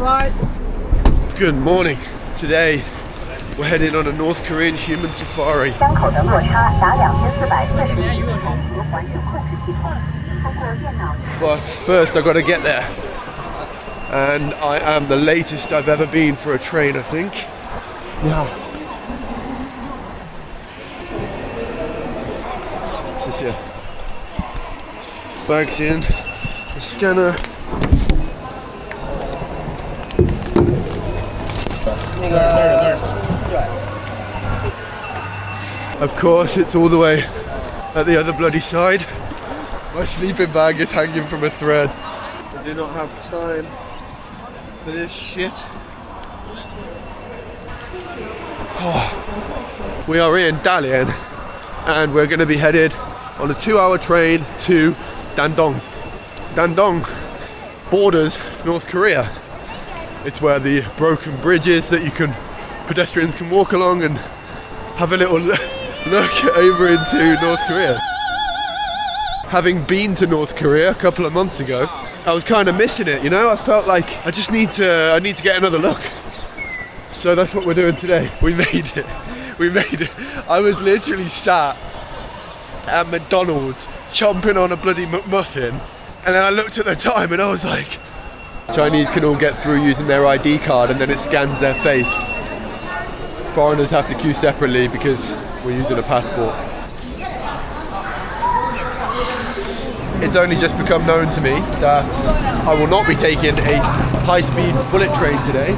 Good morning. Today we're heading on a North Korean human safari. But first I've got to get there. And I am the latest I've ever been for a train, I think. Yeah. This is here. Bags in. The scanner. Of course, it's all the way at the other bloody side. My sleeping bag is hanging from a thread. I do not have time for this shit. Oh. We are in Dalian and we're going to be headed on a 2-hour train to Dandong. Dandong borders North Korea. It's where the broken bridge is that pedestrians can walk along and have a little look over into North Korea. Having been to North Korea a couple of months ago, I was kind of missing it, you know? I felt like I need to get another look. So that's what we're doing today. We made it. We made it. I was literally sat at McDonald's chomping on a bloody McMuffin, and then I looked at the time and I was like, Chinese can all get through using their ID card and then it scans their face. Foreigners have to queue separately because we're using a passport. It's only just become known to me that I will not be taking a high-speed bullet train today.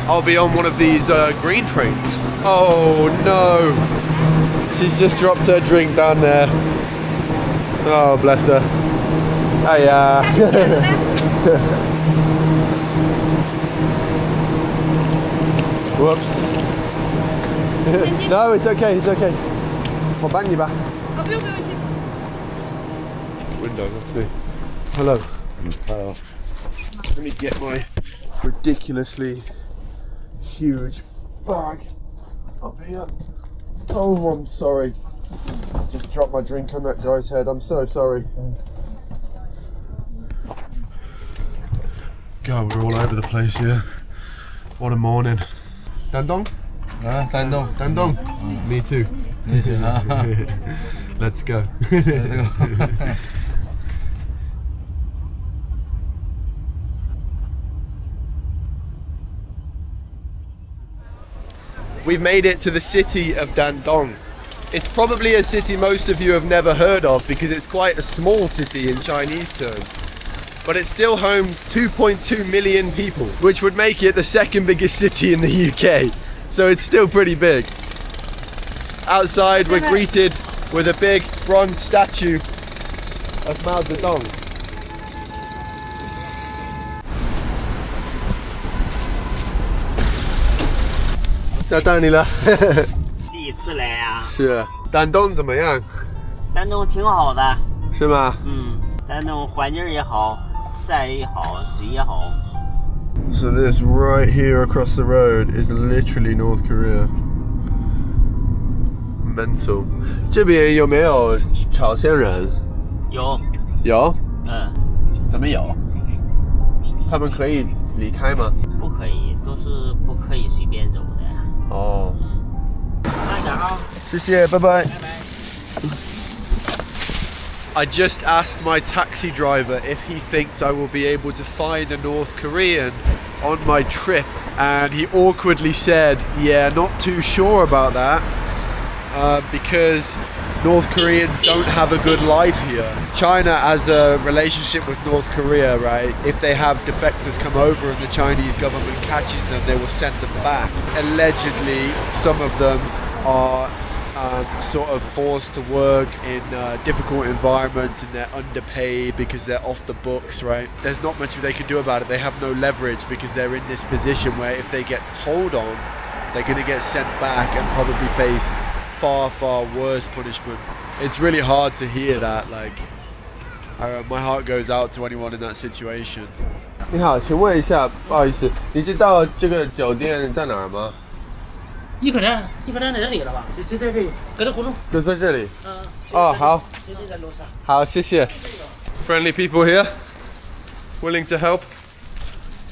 I'll be on one of these green trains. Oh no! She's just dropped her drink down there. Oh, bless her. Hiya. Whoops. No, it's okay, it's okay. 我帮你吧。不用，谢谢。Window, that's me. Hello. Hello. Let me get my ridiculously huge bag up here. Oh, I'm sorry. Just dropped my drink on that guy's head. I'm so sorry. God, we're all over the place here. What a morning. Dandong? Dandong. Dandong? Me too. Me too. Let's go. Let's go. We've made it to the city of Dandong. It's probably a city most of you have never heard of because it's quite a small city in Chinese terms. But it still homes 2.2 million people, which would make it the second biggest city in the UK. So it's still pretty big. Outside we're greeted with a big bronze statue of Mao Zedong. 要到你了。第一次来啊。是。丹东怎么样？丹东挺好的。是吗？嗯，丹东环境也好，山也好，水也好。So this right here across the road is literally North Korea. Mental. 这边有没有朝鲜人？有。有？嗯。怎么有？他们可以离开吗？不可以，都是不可以随便走的。哦。慢点啊。谢谢，拜拜。I just asked my taxi driver if he thinks I will be able to find a North Korean on my trip, and he awkwardly said, yeah, not too sure about that, because North Koreans don't have a good life here. China has a relationship with North Korea, right? If they have defectors come over and the Chinese government catches them, they will send them back. Allegedly, some of them are sort of forced to work in difficult environments and they're underpaid because they're off the books, right? There's not much they can do about it. They have no leverage because they're in this position where if they get told on, they're going to get sent back and probably face far, far worse punishment. It's really hard to hear that. Like, my heart goes out to anyone in that situation. 你好，请问一下，不好意思，你知道这个酒店在哪儿吗？一客站在这里了吧？就在这里，隔着胡同。就在这里。哦，好。就在楼上。好，谢谢。Friendly people here, willing to help.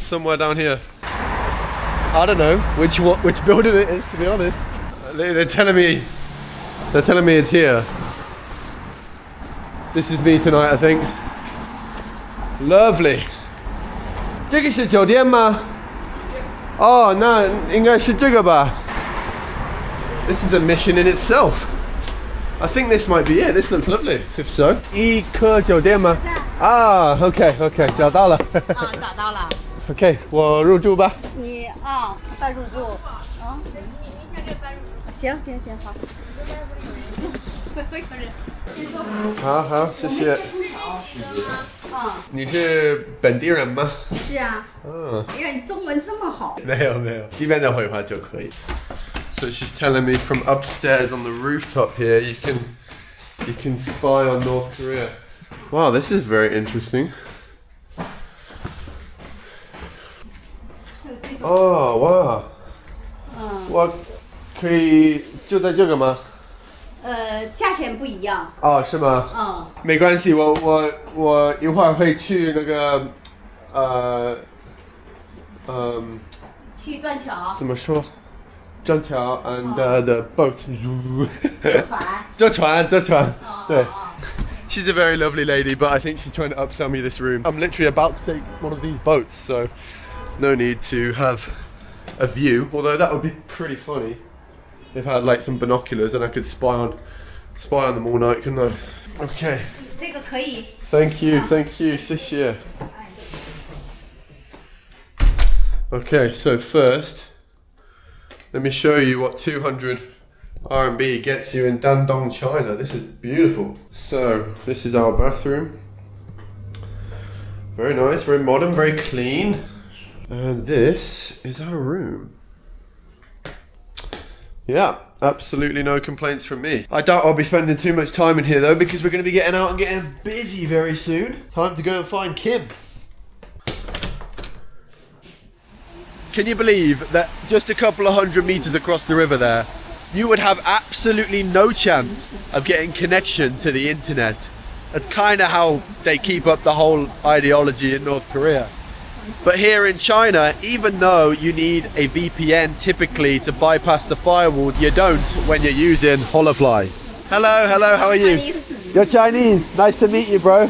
somewhere down here. I don't know which building it is, to be honest. They're telling me it's here. This is me tonight, I think. Lovely. 这个是酒店吗？哦，那应该是这个吧。This is a mission in itself. I think this might be it. This looks lovely. If so. 一颗酒店吗？啊 ，OK， 找到了。找到了。OK， 我入住吧。你办入住。行，好。好，谢谢。你是本地人吗？是啊。哎呀，你中文这么好。没有，基本的会话就可以。So she's telling me from upstairs on the rooftop here, you can spy on North Korea. Wow, this is very interesting. Oh, wow. 我可以就在这个吗？价钱不一样。哦，是吗？没关系，我一会儿会去那个去断桥。怎么说？断桥 and the boat. 坐船。对。She's a very lovely lady, but I think she's trying to upsell me this room. I'm literally about to take one of these boats, so no need to have a view. Although that would be pretty funny if I had like some binoculars and I could spy on them all night, couldn't I? Okay. 这个可以。Thank you, 谢谢。Okay, so first, let me show you what 200 RMB gets you in Dandong China. This is beautiful. So, this is our bathroom. Very nice, very modern, very clean. And this is our room. Yeah, absolutely no complaints from me. I doubt I'll be spending too much time in here though, because we're going to be getting out and getting busy very soon. Time to go and find Kim. Can you believe that just a couple of 100 meters across the river there, you would have absolutely no chance of getting connection to the internet? That's kind of how they keep up the whole ideology in North Korea. But here in China, even though you need a VPN typically to bypass the firewall, you don't when you're using Holofly. Hello, how are you? Chinese. You're Chinese. Nice to meet you, bro.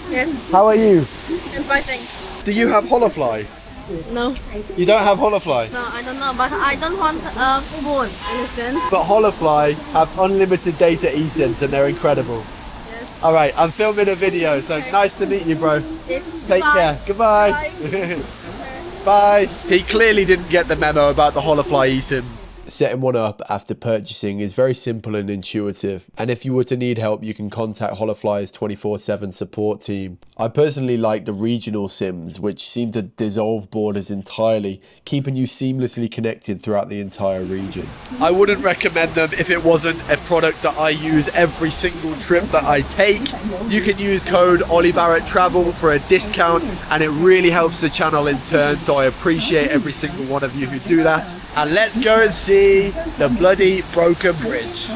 Yes. How are you? I'm fine, thanks. Do you have Holofly? No. You don't have Holofly? No, I don't know, but I don't want a phone. Understand? But Holofly have unlimited data eSIMs and they're incredible. Yes. Alright, I'm filming a video, so nice to meet you, bro. Yes. Take care. Goodbye. Bye. Bye. He clearly didn't get the memo about the Holofly eSIMs. Setting one up after purchasing is very simple and intuitive, and if you were to need help you can contact Holofly's 24/7 support team. I personally like the regional SIMs, which seem to dissolve borders entirely, keeping you seamlessly connected throughout the entire region. I wouldn't recommend them if it wasn't a product that I use every single trip that I take. You can use code Ollie Barrett Travel for a discount, and it really helps the channel in turn, so I appreciate every single one of you who do that. And let's go and see the bloody broken bridge.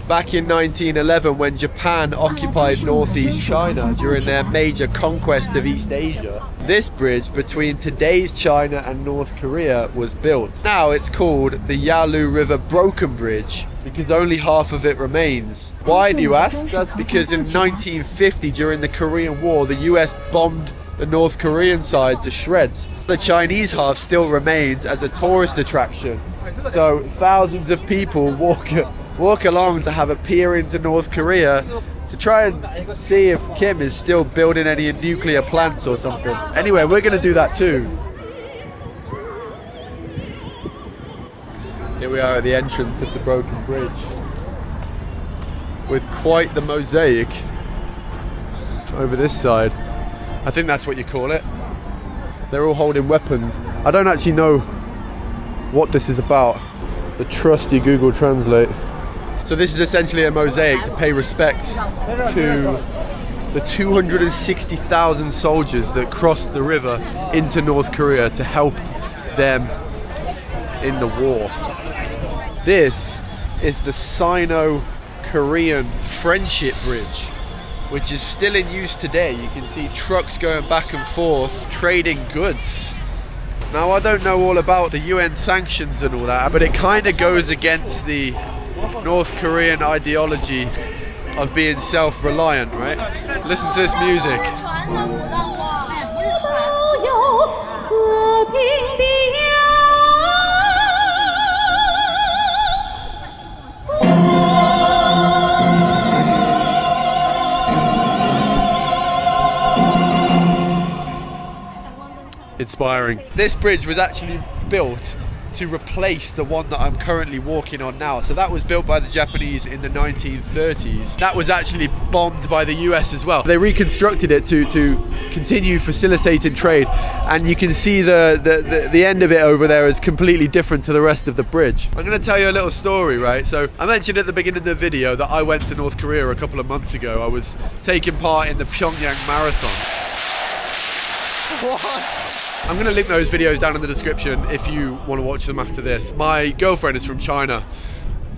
Back in 1911, when Japan occupied northeast China during their major conquest of East Asia, this bridge between today's China and North Korea was built. Now it's called the Yalu River Broken Bridge because only half of it remains. Why, do you ask? That's because in 1950, during the Korean War, the US bombed the North Korean side to shreds. The Chinese half still remains as a tourist attraction, so thousands of people walk along to have a peer into North Korea to try and see if Kim is still building any nuclear plants or something. Anyway, we're going to do that too. Here we are at the entrance of the broken bridge, with quite the mosaic over this side. I think that's what you call it. They're all holding weapons. I don't actually know what this is about. The trusty Google Translate. So this is essentially a mosaic to pay respects to the 260,000 soldiers that crossed the river into North Korea to help them in the war. This is the Sino-Korean Friendship Bridge. which is still in use today. You can see trucks going back and forth trading goods. Now, I don't know all about the UN sanctions and all that, but it kind of goes against the North Korean ideology of being self-reliant, right? Listen to this music. Inspiring. This bridge was actually built to replace the one that I'm currently walking on now. So that was built by the Japanese in the 1930s. That was actually bombed by the US as well. They reconstructed it to continue facilitating trade, and you can see the end of it over there is completely different to the rest of the bridge. I'm going to tell you a little story, right? So I mentioned at the beginning of the video that I went to North Korea a couple of months ago. I was taking part in the Pyongyang Marathon. What? I'm going to link those videos down in the description if you want to watch them after this. My girlfriend is from China,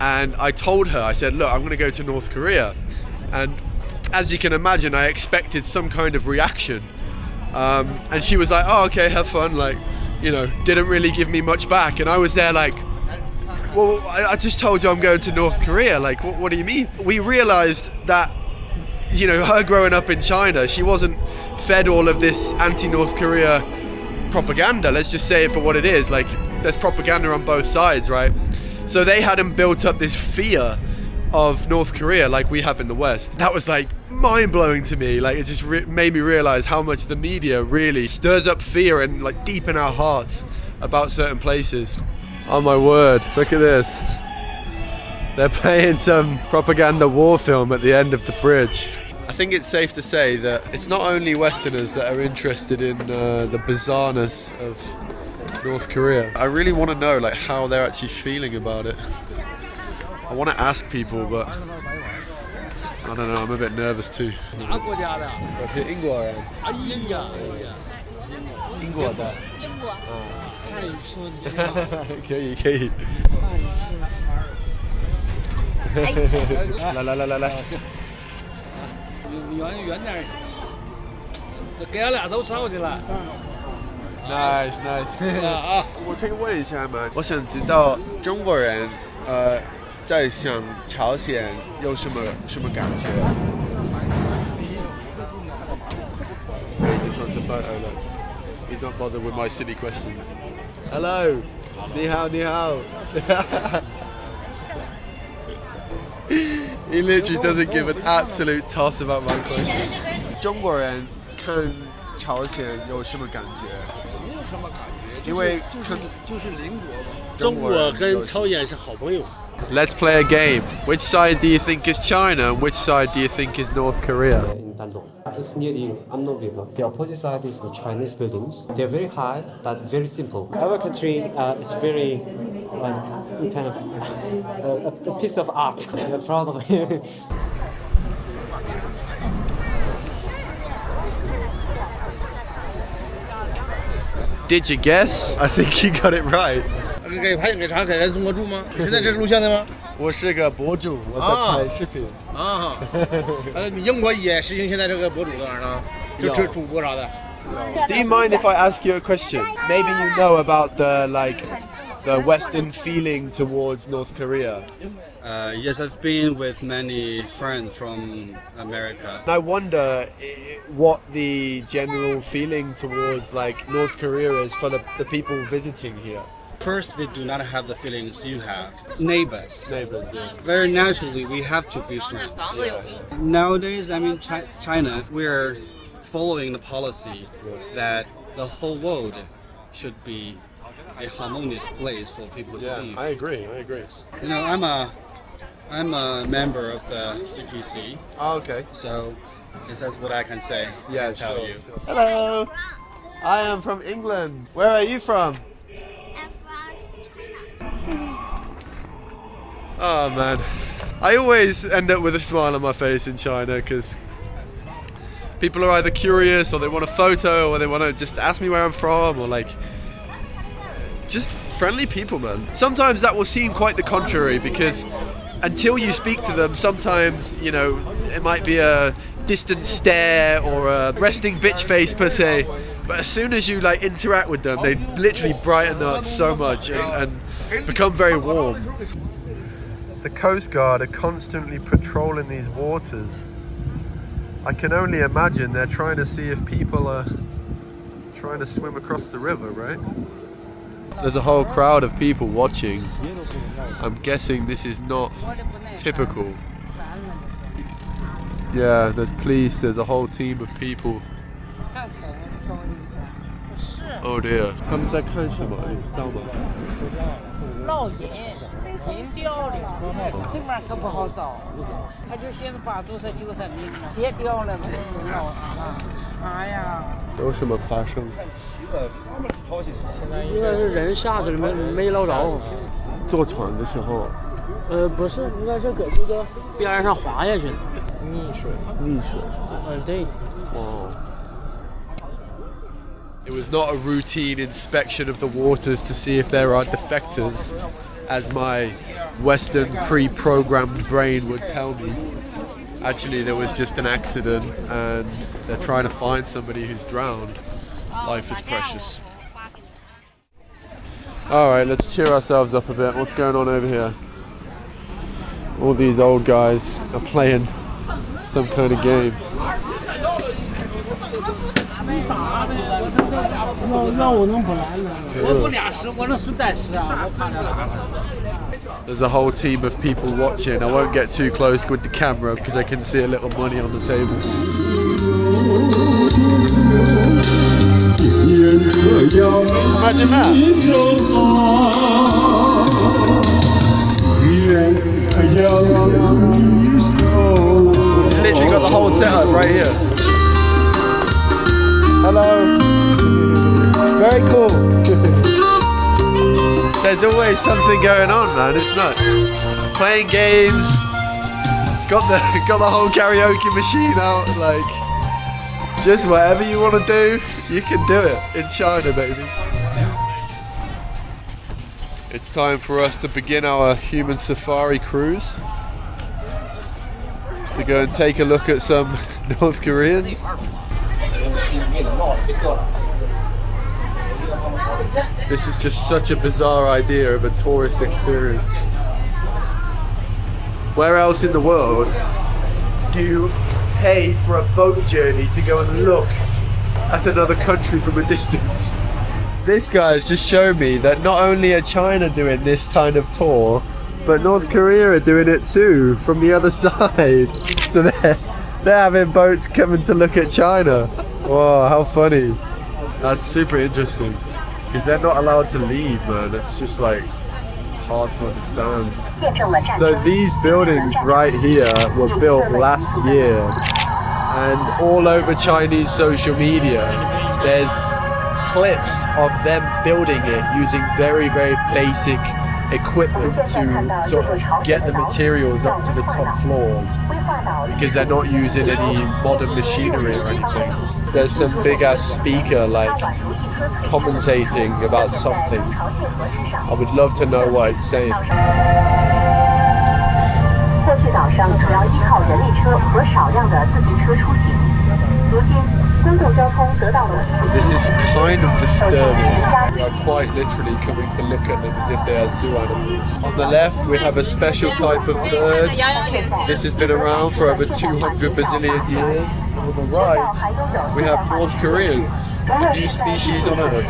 and I told her, I said, look, I'm going to go to North Korea. And as you can imagine, I expected some kind of reaction. And she was like, oh, okay, have fun. Like, you know, didn't really give me much back. And I was there like, well, I just told you I'm going to North Korea. Like, what do you mean? We realized that, you know, her growing up in China, she wasn't fed all of this anti-North Korea propaganda. Let's just say it for what it is. Like, there's propaganda on both sides, right? So they hadn't built up this fear of North Korea like we have in the West. That was like mind-blowing to me. Like, it just made me realize how much the media really stirs up fear and like deep in our hearts about certain places. Oh my word, look at this. They're playing some propaganda war film at the end of the bridge. I think it's safe to say that it's not only Westerners that are interested in the bizarreness of North Korea. I really want to know like how they're actually feeling about it. I want to ask people, but I don't know, I'm a bit nervous too. 我是英国人。英国的。英国。可以可以。来。远点，这给俺俩都抄去了。Nice。我可以问一下吗？我想知道中国人在想朝鲜有什么感觉？He just wants a photo. Look, he's not bothered with my silly questions. Hello, 你好。He literally doesn't give an absolute toss about my question. 中国人看朝鲜有什么感觉？没有什么感觉，因为就是邻国嘛。中国跟朝鲜是好朋友。Let's play a game. Which side do you think is China and which side do you think is North Korea? In Dandong. It's near the Amnon River. The opposite side is the Chinese buildings. They're very high, but very simple. Our country is very some kind of a piece of art. We're proud of it. Did you guess? I think you got it right. 给查改中国住吗？现在这是录像的吗？我是个博主，我在拍视频。啊，你英国也实行现在这个博主这玩意儿呢？就主播啥的。Do you mind if I ask you a question? Maybe you know about the Western feeling towards North Korea. Yes, I've been with many friends from America. I wonder what the general feeling towards like North Korea is for the people visiting here. First, they do not have the feelings you have. Neighbors. Yeah. Very naturally, we have to be friends. Yeah. Nowadays, I mean, China, we're following the policy that the whole world should be a harmonious place for people to live. I agree. You know, I'm a member of the CPC. Oh, okay. So, that's what I can say. Yeah, tell sure. you. Hello. I am from England. Where are you from? Oh man, I always end up with a smile on my face in China because people are either curious or they want a photo or they want to just ask me where I'm from or like just friendly people, man. Sometimes that will seem quite the contrary because until you speak to them, sometimes, you know, it might be a distant stare or a resting bitch face per se, but as soon as you like interact with them, they literally brighten up so much and become very warm. The Coast Guard are constantly patrolling these waters. I can only imagine they're trying to see if people are trying to swim across the river, right? There's a whole crowd of people watching. I'm guessing this is not typical. Yeah, there's police, there's a whole team of people. Oh dear. 他们在看什么？你知道吗？烙银，银雕的，这面可不好找，他就现在把注册9三名了，跌掉了，烙啊！哎呀！有什么发生？应该是人下去了没捞着。坐船的时候。不是，应该是搁这个边上滑下去了。溺水。对。哦。It was not a routine inspection of the waters to see if there are defectors, as my Western pre-programmed brain would tell me. Actually, there was just an accident and they're trying to find somebody who's drowned. Life is precious. Alright, let's cheer ourselves up a bit. What's going on over here? All these old guys are playing some kind of game. There's a whole team of people watching. I won't get too close with the camera because I can see a little money on the table. Imagine that. You literally got the whole setup right here. Hello. Very cool. There's always something going on, man. It's nuts. Playing games. Got the whole karaoke machine out. Like, just whatever you want to do, you can do it in China, baby. It's time for us to begin our human safari cruise. To go and take a look at some North Koreans. This is just such a bizarre idea of a tourist experience. Where else in the world do you pay for a boat journey to go and look at another country from a distance? This guy's just shown me that not only are China doing this kind of tour, but North Korea are doing it too, from the other side. So they're having boats coming to look at China. Wow, how funny. That's super interesting. Because they're not allowed to leave, man. It's just like hard to understand. So these buildings right here were built last year, and all over Chinese social media there's clips of them building it using very, very basic equipment to sort of get the materials up to the top floors, because they're not using any modern machinery or anything. There's some big ass speaker like commentating about something. I would love to know what it's saying. This is kind of disturbing. We are quite literally coming to look at them as if they are zoo animals. On the left we have a special type of bird. This has been around for over 200 bazillion years. On the right we have North Koreans, a new species on Earth.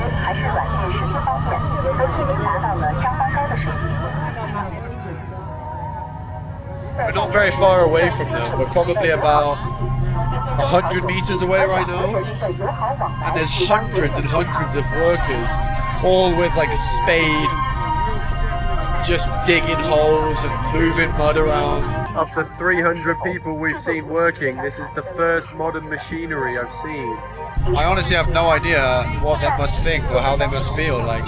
We're not very far away from them. We're probably about 100 meters away right now, and there's hundreds and hundreds of workers, all with like a spade, just digging holes and moving mud around. Of the 300 people we've seen working, this is the first modern machinery I've seen. I honestly have no idea what they must think or how they must feel, like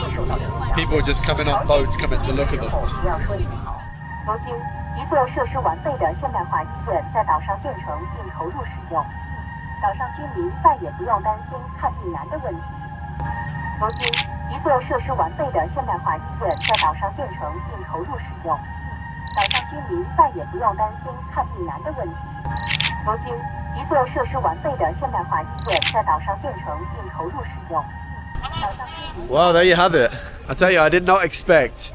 people just coming on boats coming to look at them. 一座设施完备的现代化医院在岛上建成并投入使用，岛上居民再也不用担心看病难的问题。如今，一座设施完备的现代化医院在岛上建成并投入使用，岛上居民再也不用担心看病难的问题。如今，一一座设施完备的现代化医院在岛上建成并投入使用。岛上居民 Well, there you have it. I tell you, I did not expect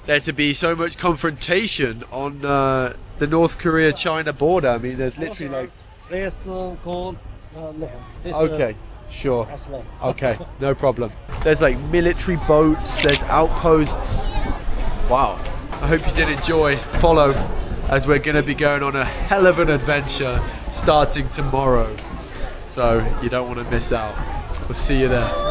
there to be so much confrontation on the North Korea-China border. I mean, there's literally like... Let's go. Okay, sure. Okay, no problem. There's like military boats, there's outposts. Wow. I hope you did enjoy. Follow, as we're going to be going on a hell of an adventure starting tomorrow. So you don't want to miss out. We'll see you there.